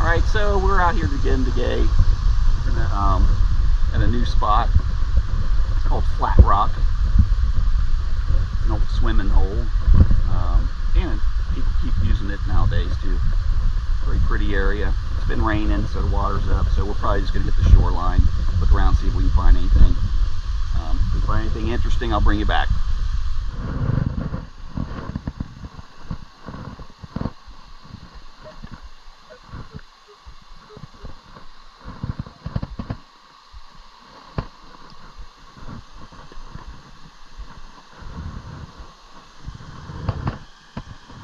Alright, so we're out here again today in a new spot. It's called Flat Rock. An old swimming hole. And people keep using it nowadays too. Very pretty area. It's been raining, so the water's up, so we're probably just going to get the shoreline, look around, see if we can find anything. If we find anything interesting, I'll bring you back.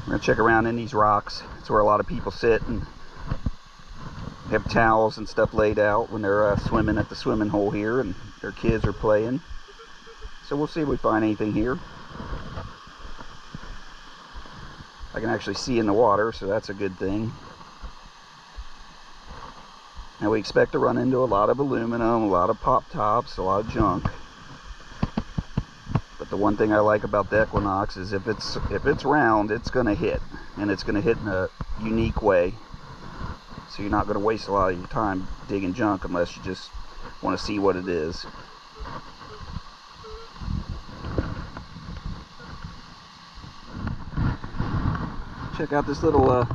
We're going to check around in these rocks. It's where a lot of people sit and have towels and stuff laid out when they're swimming at the swimming hole here and their kids are playing. So we'll see if we find anything here. I can actually see in the water, so that's a good thing. Now we expect to run into a lot of aluminum, a lot of pop tops, a lot of junk. But the one thing I like about the Equinox is if it's round, it's going to hit, and it's going to hit in a unique way. So you're not going to waste a lot of your time digging junk unless you just want to see what it is. Check out this little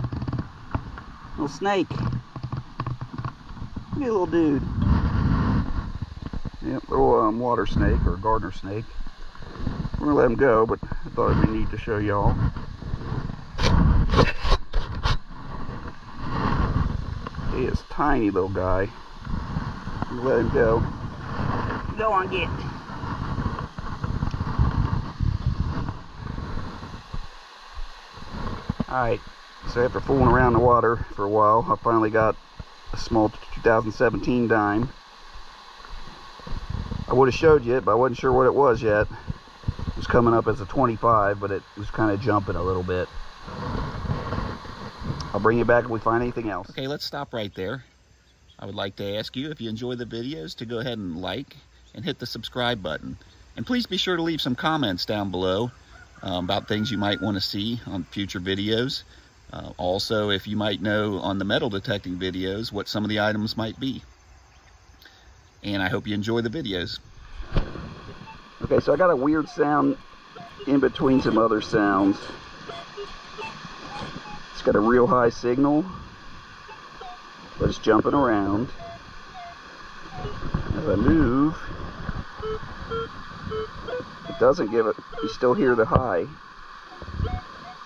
snake. Look at the little dude. Yep, little water snake or gardener snake. We're gonna let him go, but I thought it'd be neat to show y'all. He is a tiny little guy. I'm gonna let him go. Go on, get. Alright, so after fooling around the water for a while, I finally got a small 2017 dime. I would have showed you it, but I wasn't sure what it was yet. It was coming up as a 25, but it was kind of jumping a little bit. I'll bring you back if we find anything else. Okay, let's stop right there. I would like to ask you, if you enjoy the videos, to go ahead and like and hit the subscribe button. And please be sure to leave some comments down below about things you might want to see on future videos. Also, if you might know on the metal detecting videos what some of the items might be. And I hope you enjoy the videos. Okay, so I got a weird sound in between some other sounds. It's got a real high signal, but it's jumping around. As I move, it doesn't give it, you still hear the high.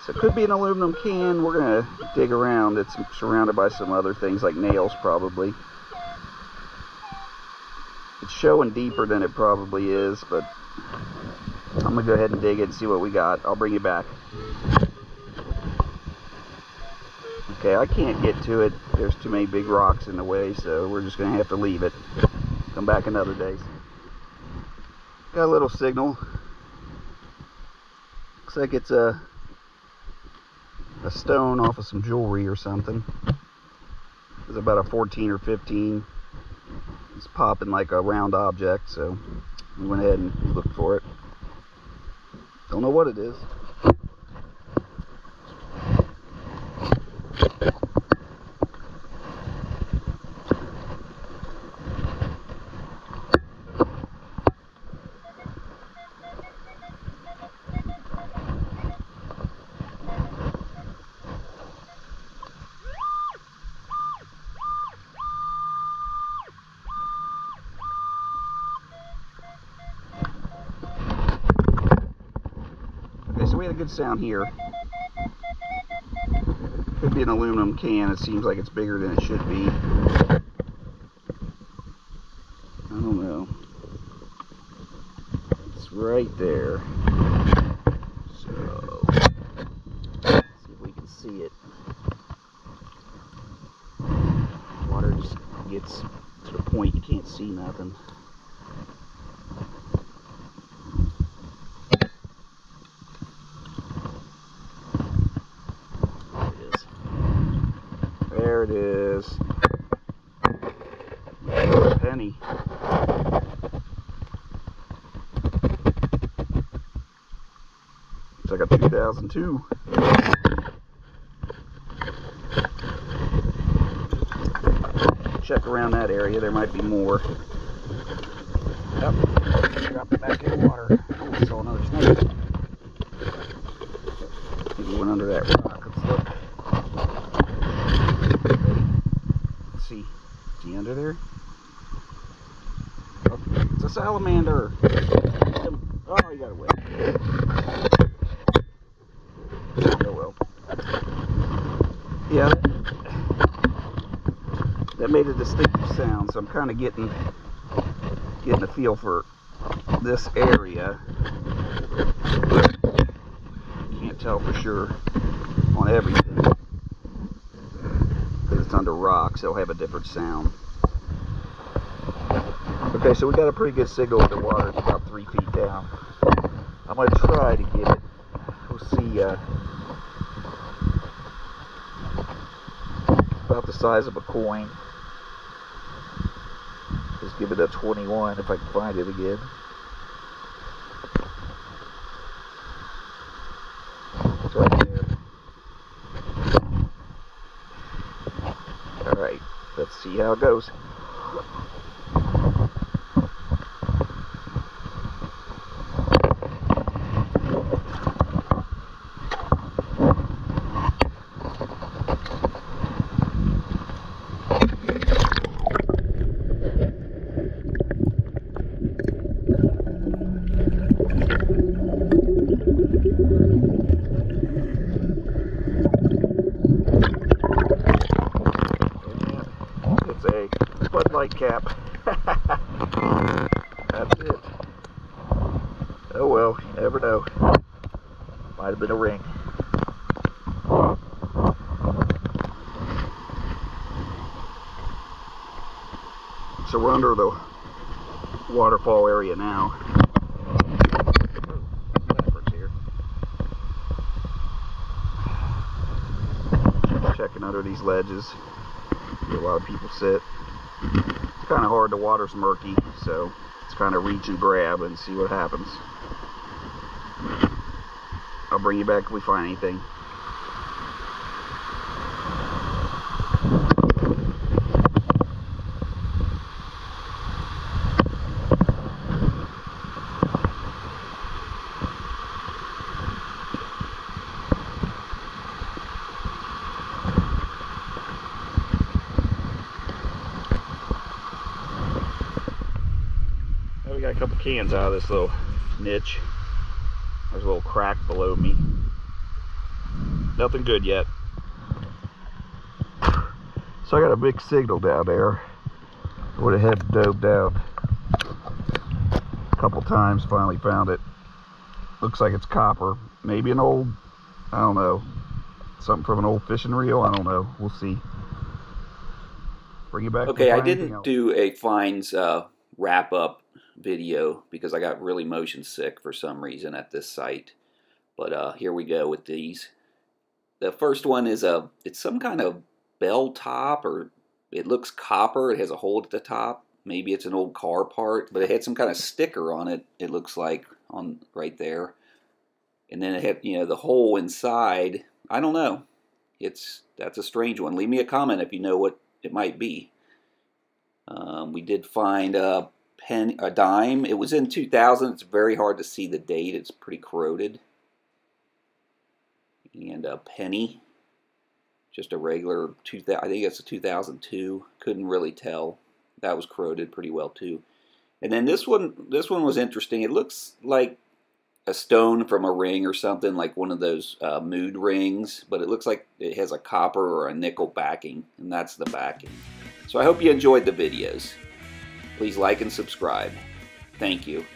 So it could be an aluminum can. We're gonna dig around. It's surrounded by some other things like nails probably. It's showing deeper than it probably is, but I'm gonna go ahead and dig it and see what we got. I'll bring you back. Okay, I can't get to it. There's too many big rocks in the way, so we're just gonna have to leave it. Come back another day. Got a little signal. Looks like it's a stone off of some jewelry or something. It's about a 14 or 15. It's popping like a round object, so we went ahead and looked for it. Don't know what it is. So we had a good sound here. Could be an aluminum can. It seems like it's bigger than it should be. I don't know. It's right there. So let's see if we can see it. Water just gets to the point you can't see nothing. There it is. A penny. It's like a 2002. check around that area. There might be more. Yep, dropped it back in the water. Oh, I saw another snake. He went under that rock. Let's see. Is he under there? Oh, it's a salamander. Oh, he got away. Oh well. Yeah, that made a distinctive sound, so I'm kind of getting a feel for this area. Can't tell for sure on everything because it's under rocks. They'll have a different sound. Okay, so we got a pretty good signal in the water. It's about 3 feet down. I'm going to try to get it. We'll see. About the size of a coin. Just give it a 21 if I can find it again. It's right there. Alright, let's see how it goes. Cap. That's it. Oh well, you never know. Might have been a ring. So we're under the waterfall area now. Here. Checking under these ledges where a lot of people sit. It's kind of hard, the water's murky, so it's kind of reach and grab and see what happens. I'll bring you back if we find anything. We got a couple cans out of this little niche. There's a little crack below me. Nothing good yet. So I got a big signal down there. I would have had to dove down a couple times, finally found it. Looks like it's copper. Maybe an old, I don't know, something from an old fishing reel. I don't know. We'll see. Bring you back. Okay, I didn't do a finds wrap up video because I got really motion sick for some reason at this site. But here we go with these. The first one is it's some kind of bell top, or it looks copper. It has a hole at the top. Maybe it's an old car part, but it had some kind of sticker on it. It looks like on right there, and then it had, you know, the hole inside. I don't know. That's a strange one. Leave me a comment if you know what it might be. We did find a dime. It was in 2000. It's very hard to see the date. It's pretty corroded. And a penny, just a regular 2000. I think it's a 2002. Couldn't really tell. That was corroded pretty well too. And then this one was interesting. It looks like a stone from a ring or something, like one of those mood rings, but it looks like it has a copper or a nickel backing, and that's the backing. So I hope you enjoyed the videos. Please like and subscribe. Thank you.